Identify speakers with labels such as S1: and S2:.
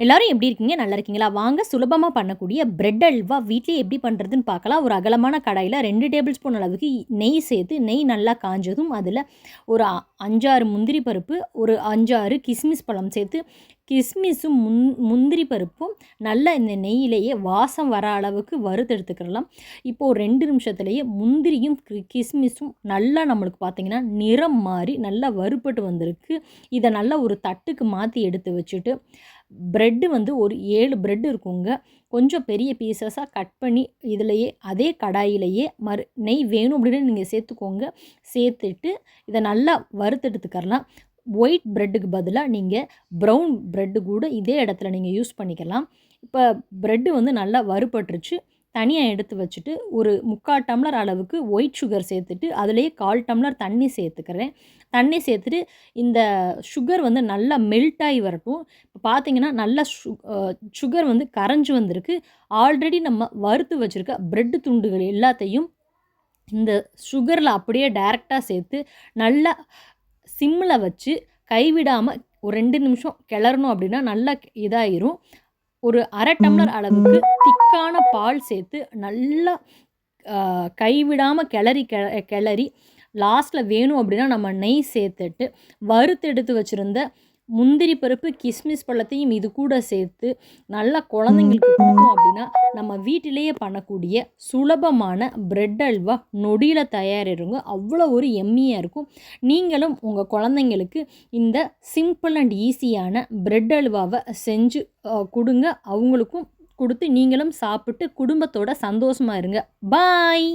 S1: எல்லாரும் எப்படி இருக்கீங்க? நல்லா இருக்கீங்களா? வாங்க சுலபமாக பண்ணக்கூடிய பிரெட் அல்வா வீட்லேயே எப்படி பண்ணுறதுன்னு பார்க்கலாம். ஒரு அகலமான கடாயில் 2 டேபிள் ஸ்பூன் அளவுக்கு நெய் சேர்த்து, நெய் நல்லா காஞ்சதும் அதில் ஒரு 5, 6 முந்திரி பருப்பு, ஒரு 5, 6 கிஸ்மிஸ் பழம் சேர்த்து, கிஸ்மிஸும் முந்திரி பருப்பும் நல்லா இந்த நெய்யிலேயே வாசம் வர அளவுக்கு வறுத்தெடுத்துக்கிடலாம். இப்போது 2 நிமிஷத்துலேயே முந்திரியும் கிஸ்மிஸும் நல்லா நம்மளுக்கு பார்த்திங்கன்னா நிறம் மாறி நல்லா வறுபட்டு வந்திருக்கு. இதை நல்லா ஒரு தட்டுக்கு மாற்றி எடுத்து வச்சுட்டு, ப்ரெட்டு வந்து ஒரு 7 ப்ரெட் இருக்குங்க. கொஞ்சம் பெரிய பீசஸாக கட் பண்ணி இதிலேயே அதே கடாயிலேயே நெய் வேணும் அப்படின்னு நீங்கள் சேர்த்துக்கோங்க. சேர்த்துட்டு இதை நல்லா வறுத்தெடுத்துக்கரலாம். ஒயிட் ப்ரெட்டுக்கு பதிலாக நீங்கள் ப்ரௌன் ப்ரெட்டு கூட இதே இடத்துல நீங்கள் யூஸ் பண்ணிக்கலாம். இப்போ ப்ரெட்டு வந்து நல்லா வறுபட்டுருச்சு. தனியாக எடுத்து வச்சுட்டு ஒரு 3/4 டம்ளர் அளவுக்கு ஒயிட் சுகர் சேர்த்துட்டு அதிலேயே 1/4 டம்ளர் தண்ணி சேர்த்துக்கிறேன். தண்ணி சேர்த்துட்டு இந்த சுகர் வந்து நல்லா மெல்ட் ஆகி வரட்டும். இப்போ பார்த்தீங்கன்னா நல்லா சுகர் வந்து கரைஞ்சி வந்திருக்கு. ஆல்ரெடி நம்ம வறுத்து வச்சுருக்க ப்ரெட்டு துண்டுகள் எல்லாத்தையும் இந்த சுகரில் அப்படியே டைரெக்டாக சேர்த்து நல்லா சிம்மில் வச்சு கைவிடாமல் ஒரு 2 நிமிஷம் கிளறணும். அப்படின்னா நல்லா இதாயிரும். ஒரு 1/2 டம்ளர் அளவுக்கு திக்கான பால் சேர்த்து நல்லா கைவிடாமல் கிளறி லாஸ்ட்டில் வேணும் அப்படின்னா நம்ம நெய் சேர்த்துட்டு வறுத்தெடுத்து வச்சுருந்த முந்திரி பருப்பு கிஸ்மிஸ் பழத்தையும் இது கூட சேர்த்து நல்லா குழந்தைங்களுக்கு கொடுத்தோம் அப்படின்னா நம்ம வீட்டிலேயே பண்ணக்கூடிய சுலபமான பிரெட் அல்வா நொடியில் தயாரிடுங்க. அவ்வளோ ஒரு எம்மியாக இருக்கும். நீங்களும் உங்கள் குழந்தைங்களுக்கு இந்த சிம்பிள் அண்ட் ஈஸியான பிரெட் அல்வாவை செஞ்சு கொடுங்க. அவங்களுக்கும் கொடுத்து நீங்களும் சாப்பிட்டு குடும்பத்தோட சந்தோஷமாக இருங்க. பாய்.